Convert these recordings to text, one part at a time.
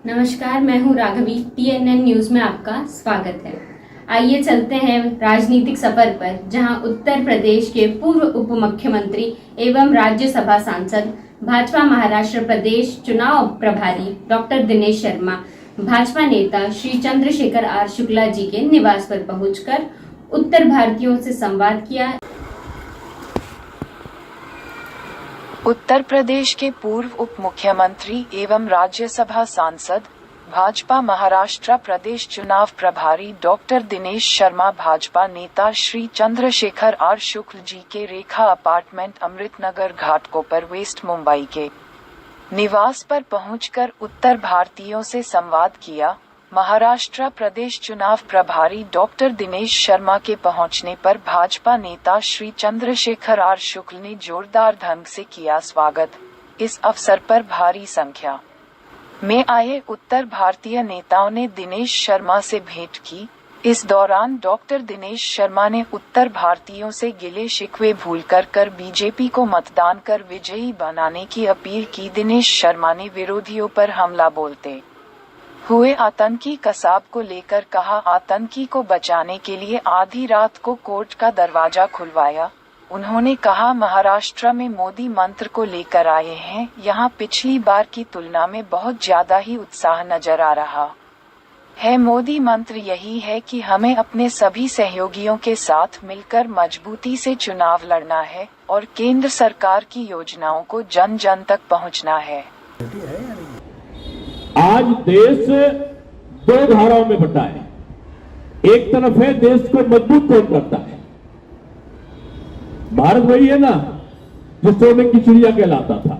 नमस्कार, मैं हूं राघवी। TNN न्यूज में आपका स्वागत है। आइए चलते हैं राजनीतिक सफर पर, जहां उत्तर प्रदेश के पूर्व उप मुख्यमंत्री एवं राज्यसभा सांसद, भाजपा महाराष्ट्र प्रदेश चुनाव प्रभारी डॉक्टर दिनेश शर्मा, भाजपा नेता श्री चंद्रशेखर आर शुक्ला जी के निवास पर पहुंचकर उत्तर भारतीयों से संवाद किया। उत्तर प्रदेश के पूर्व उप मुख्यमंत्री एवं राज्यसभा सांसद, भाजपा महाराष्ट्र प्रदेश चुनाव प्रभारी डॉक्टर दिनेश शर्मा, भाजपा नेता श्री चंद्रशेखर आर शुक्ल जी के रेखा अपार्टमेंट अमृतनगर घाटकोपर वेस्ट मुंबई के निवास पर पहुंचकर उत्तर भारतीयों से संवाद किया। महाराष्ट्र प्रदेश चुनाव प्रभारी डॉक्टर दिनेश शर्मा के पहुंचने पर भाजपा नेता श्री चंद्रशेखर आर शुक्ल ने जोरदार ढंग से किया स्वागत। इस अवसर पर भारी संख्या में आए उत्तर भारतीय नेताओं ने दिनेश शर्मा से भेंट की। इस दौरान डॉक्टर दिनेश शर्मा ने उत्तर भारतीयों से गिले शिकवे भूलकर बीजेपी को मतदान कर विजयी बनाने की अपील की। दिनेश शर्मा ने विरोधियों पर हमला बोलते हुए आतंकी कसाब को लेकर कहा, आतंकी को बचाने के लिए आधी रात को कोर्ट का दरवाजा खुलवाया। उन्होंने कहा, महाराष्ट्र में मोदी मंत्र को लेकर आए हैं। यहाँ पिछली बार की तुलना में बहुत ज्यादा ही उत्साह नजर आ रहा है। मोदी मंत्र यही है कि हमें अपने सभी सहयोगियों के साथ मिलकर मजबूती से चुनाव लड़ना है और केंद्र सरकार की योजनाओं को जन जन तक पहुँचना है। आज देश दो धाराओं में बटा है। एक तरफ है देश को मजबूत कौन करता है। भारत वही है ना जो सोने की चिड़िया कहलाता था।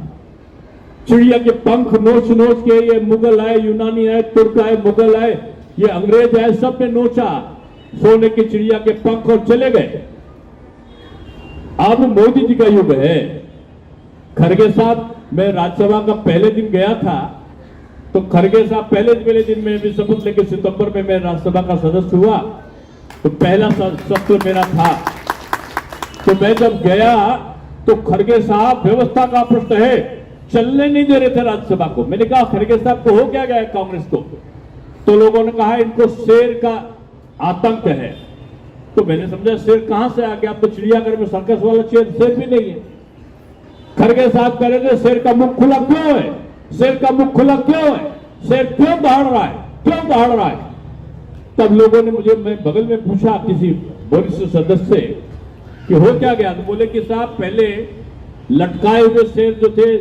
चिड़िया के पंख नोच नोच के ये मुगल आए, यूनानी आए, तुर्क आए, मुगल आए, ये अंग्रेज आए, सब ने नोचा सोने की चिड़िया के पंख और चले गए। अब मोदी जी का युग है। खड़गे साहब, मैं राज्यसभा का पहले दिन गया था तो खड़गे साहब पहले दिन में भी शपथ लेके सितंबर में मैं राज्यसभा का सदस्य हुआ तो पहला सत्र मेरा था। तो मैं जब गया तो खड़गे साहब व्यवस्था का प्रश्न है, चलने नहीं दे रहे थे राज्यसभा को। मैंने कहा, खड़गे साहब को हो क्या गया कांग्रेस को? तो लोगों ने कहा इनको शेर का आतंक है। तो मैंने समझा शेर कहां से आ गया? अब तो चिड़ियाघर में सर्कस वाला शेर भी नहीं है। खड़गे साहब कह रहे थे शेर का मुख खुला क्यों है? शेर का मुख खुला क्यों है? शेर क्यों दहाड़ रहा है? क्यों दहाड़ रहा है? तब लोगों ने मुझे, मैं बगल में पूछा किसी वरिष्ठ सदस्य से कि हो क्या गया? तो बोले कि साहब पहले लटकाए हुए शेर जो थे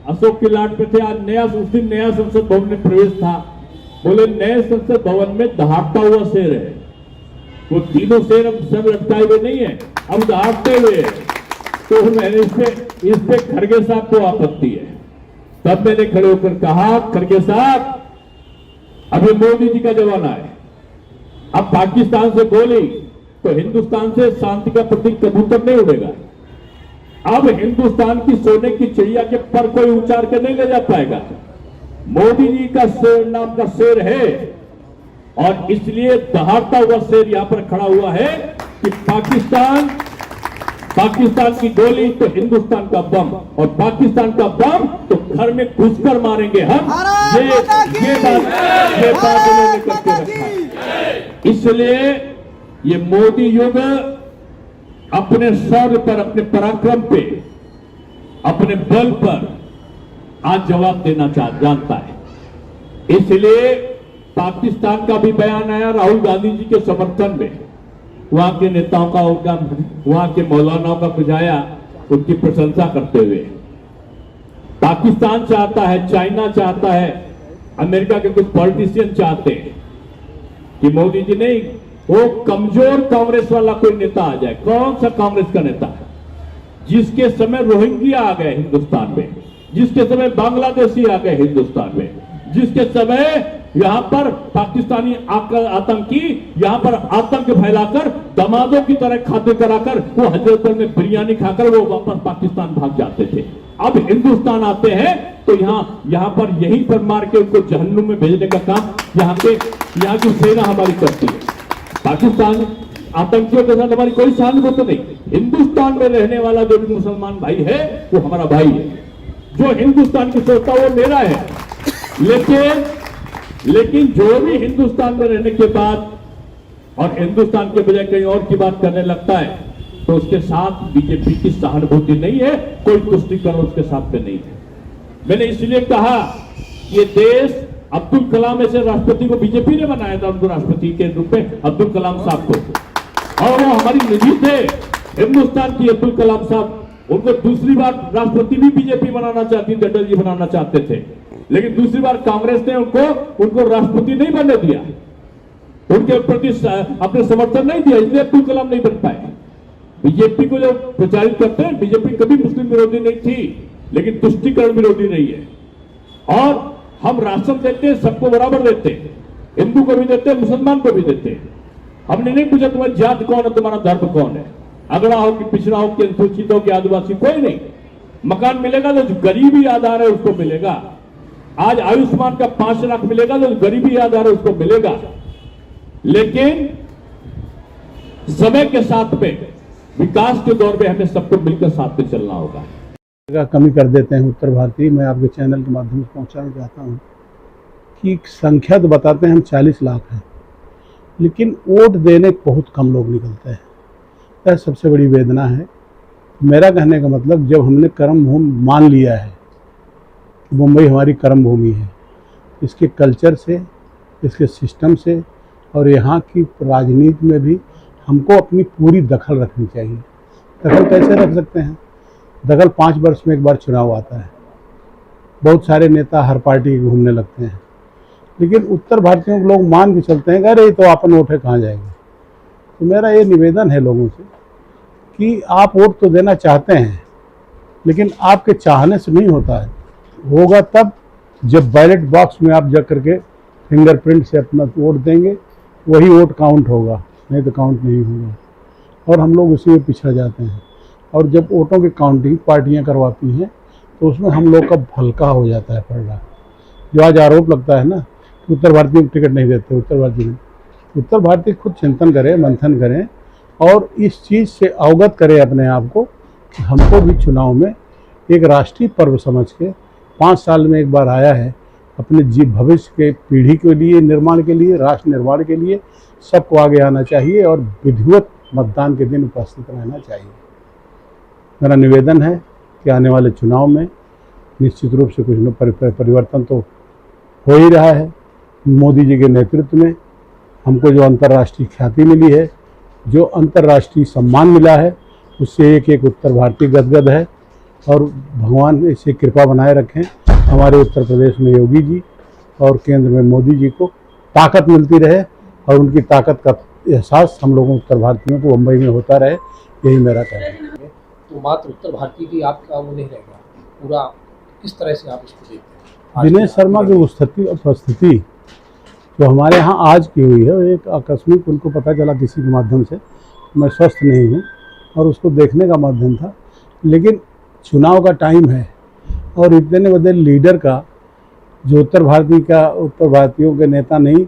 अशोक की लाट पे थे, आज उस दिन नया संसद भवन में प्रवेश था। बोले नए संसद भवन में दहाड़ता हुआ शेर है। वो तीनों शेर अब सब लटकाए हुए नहीं है, अब दहाड़ते हुए। तो मैंने इस पे खड़गे साहब को आपत्ति है। तब मैंने खड़े होकर कहा, खड़गे साहब अभी मोदी जी का जमाना है। अब पाकिस्तान से गोली तो हिंदुस्तान से शांति का प्रतीक कबूतर नहीं उड़ेगा। अब हिंदुस्तान की सोने की चिड़िया के पर कोई उचार के नहीं ले जा पाएगा। मोदी जी का शेर नाम का शेर है और इसलिए दहाड़ता हुआ शेर यहां पर खड़ा हुआ है कि पाकिस्तान की गोली तो हिंदुस्तान का बम, और पाकिस्तान का बम तो घर में घुसकर मारेंगे हम। ये बात उन्होंने करके रखा। इसलिए ये मोदी युग अपने शौर्य पर, अपने पराक्रम पे, अपने बल पर आज जवाब देना जानता है। इसलिए पाकिस्तान का भी बयान आया राहुल गांधी जी के समर्थन में। वहां के नेताओं का, वहां के मौलानाओं का कुछ आया उनकी प्रशंसा करते हुए। पाकिस्तान चाहता है, चाइना चाहता है, अमेरिका के कुछ पॉलिटिशियन चाहते हैं कि मोदी जी नहीं, वो कमजोर कांग्रेस वाला कोई नेता आ जाए। कौन सा कांग्रेस का नेता? जिसके समय रोहिंग्या आ गए हिंदुस्तान में, जिसके समय बांग्लादेशी आ गए हिंदुस्तान में, जिसके समय यहां पर पाकिस्तानी आतंकी यहां पर आतंक फैलाकर दमादों की तरह खाते कराकर वो हजरतगंज में बिरयानी खाकर वो वापस पाकिस्तान भाग जाते थे। अब हिंदुस्तान आते हैं तो यहां पर यहीं पर मार के उनको जहन्नुम में भेजने का काम यहाँ की सेना हमारी करती है। पाकिस्तान आतंकियों के साथ हमारी कोई सहानुभूति नहीं। हिंदुस्तान में रहने वाला जो भी मुसलमान भाई है वो हमारा भाई है। जो हिंदुस्तान की सोचता वो मेरा है। लेकिन लेकिन जो भी हिंदुस्तान में रहने के बाद और हिंदुस्तान के बजाय कहीं और की बात करने लगता है तो उसके साथ बीजेपी की सहानुभूति नहीं है, कोई तुष्टिकरण उसके साथ में नहीं है। मैंने इसलिए कहा कि ये देश अब्दुल कलाम ऐसे राष्ट्रपति को बीजेपी ने बनाया था, उनको राष्ट्रपति के रूप में अब्दुल कलाम साहब को, और वो हमारी निधि थे हिंदुस्तान की अब्दुल कलाम साहब। उनको दूसरी बार राष्ट्रपति भी बीजेपी बनाना चाहती थी, अटल जी बनाना चाहते थे, लेकिन दूसरी बार कांग्रेस ने उनको राष्ट्रपति नहीं बनने दिया, उनके प्रति अपने समर्थन नहीं दिया, इसलिए अब्दुल कलाम नहीं बन पाए। बीजेपी को जो प्रचारित करते हैं, बीजेपी कभी मुस्लिम विरोधी नहीं थी, लेकिन तुष्टिकरण विरोधी नहीं है। और हम राशन देते हैं, सबको बराबर देते हैं, हिंदू को भी देते हैं, मुसलमान को भी देते हैं। हमने नहीं पूछा तुम्हारी जात कौन है, तुम्हारा धर्म कौन है, अगड़ा हो कि पिछड़ा हो कि अनुसूचित हो कि आदिवासी, कोई नहीं। मकान मिलेगा तो जो गरीबी आधार है उसको मिलेगा। आज आयुष्मान का 5 लाख मिलेगा तो गरीबी आधार है उसको मिलेगा, लेकिन समय के साथ में विकास के दौर में हमें सबको मिलकर साथ में चलना होगा। कमी कर देते हैं उत्तर भारतीय। मैं आपके चैनल के माध्यम से पहुंचाना चाहता हूं कि संख्या तो बताते हैं हम 40 लाख हैं, लेकिन वोट देने बहुत कम लोग निकलते हैं। यह सबसे बड़ी वेदना है। मेरा कहने का मतलब, जब हमने कर्म भूमि मान लिया है कि मुंबई हमारी कर्म भूमि है, इसके कल्चर से, इसके सिस्टम से और यहाँ की राजनीति में भी हमको अपनी पूरी दखल रखनी चाहिए। दखल कैसे रख सकते हैं? दखल 5 वर्ष में एक बार चुनाव आता है, बहुत सारे नेता हर पार्टी घूमने लगते हैं, लेकिन उत्तर भारतीयों के लोग मान के चलते हैं, अरे तो अपन वोट है कहाँ जाएंगे। तो मेरा ये निवेदन है लोगों से कि आप वोट तो देना चाहते हैं, लेकिन आपके चाहने से नहीं होता है। होगा तब जब बैलेट बॉक्स में आप जा करके फिंगरप्रिंट से अपना वोट देंगे, वही वोट काउंट होगा, नहीं तो काउंट नहीं होगा। और हम लोग उसी में पिछड़ जाते हैं। और जब वोटों की काउंटिंग पार्टियां करवाती हैं तो उसमें हम लोग का हल्का हो जाता है पलड़ा। जो आज आरोप लगता है ना कि उत्तर भारतीय को टिकट नहीं देते, उत्तर भारतीय खुद चिंतन करें, मंथन करें और इस चीज़ से अवगत करें अपने आप को कि हमको भी चुनाव में एक राष्ट्रीय पर्व समझ के 5 साल में एक बार आया है, अपने भविष्य के पीढ़ी के लिए, निर्माण के लिए, राष्ट्र निर्माण के लिए सबको आगे आना चाहिए और विधिवत मतदान के दिन उपस्थित रहना चाहिए। मेरा निवेदन है कि आने वाले चुनाव में निश्चित रूप से कुछ न परिवर्तन तो हो ही रहा है। मोदी जी के नेतृत्व में हमको जो अंतर्राष्ट्रीय ख्याति मिली है, जो अंतर्राष्ट्रीय सम्मान मिला है, उससे एक उत्तर भारतीय गदगद है। और भगवान इसे कृपा बनाए रखें, हमारे उत्तर प्रदेश में योगी जी और केंद्र में मोदी जी को ताकत मिलती रहे और उनकी ताकत का एहसास हम लोगों उत्तर भारतीयों को मुंबई में होता रहे, यही मेरा कहना है। तो मात्र उत्तर भारतीय की आपका वो नहीं रहेगा, पूरा किस तरह से आप इसको देखते हैं? दिनेश शर्मा की उपस्थिति जो हमारे यहाँ आज की हुई है, एक आकस्मिक उनको पता चला किसी के माध्यम से, मैं स्वस्थ नहीं हूँ और उसको देखने का माध्यम था, लेकिन चुनाव का टाइम है और इतने बड़े लीडर का जो उत्तर भारतीयों के नेता नहीं,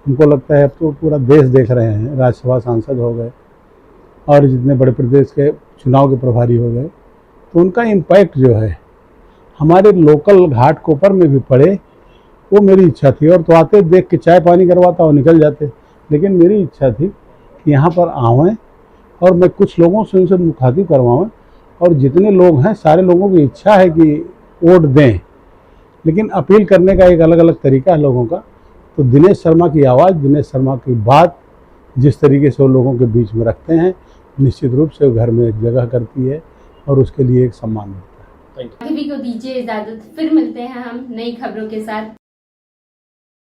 उनको लगता है अब तो पूरा देश देख रहे हैं, राज्यसभा सांसद हो गए और जितने बड़े प्रदेश के चुनाव के प्रभारी हो गए, तो उनका इम्पैक्ट जो है हमारे लोकल घाट कोपर में भी पड़े, वो मेरी इच्छा थी। और तो आते देख के चाय पानी करवाता और निकल जाते, लेकिन मेरी इच्छा थी कि यहाँ पर आवें और मैं कुछ लोगों से उनसे मुखातिब करवाऊँ। और जितने लोग हैं सारे लोगों की इच्छा है कि वोट दें, लेकिन अपील करने का एक अलग अलग तरीका है लोगों का। तो दिनेश शर्मा की आवाज़, दिनेश शर्मा की बात जिस तरीके से वो लोगों के बीच में रखते हैं, निश्चित रूप से वो घर में एक जगह करती है और उसके लिए एक सम्मान मिलता है। राघवी को दीजिए इजाजत, फिर मिलते हैं हम नई खबरों के साथ।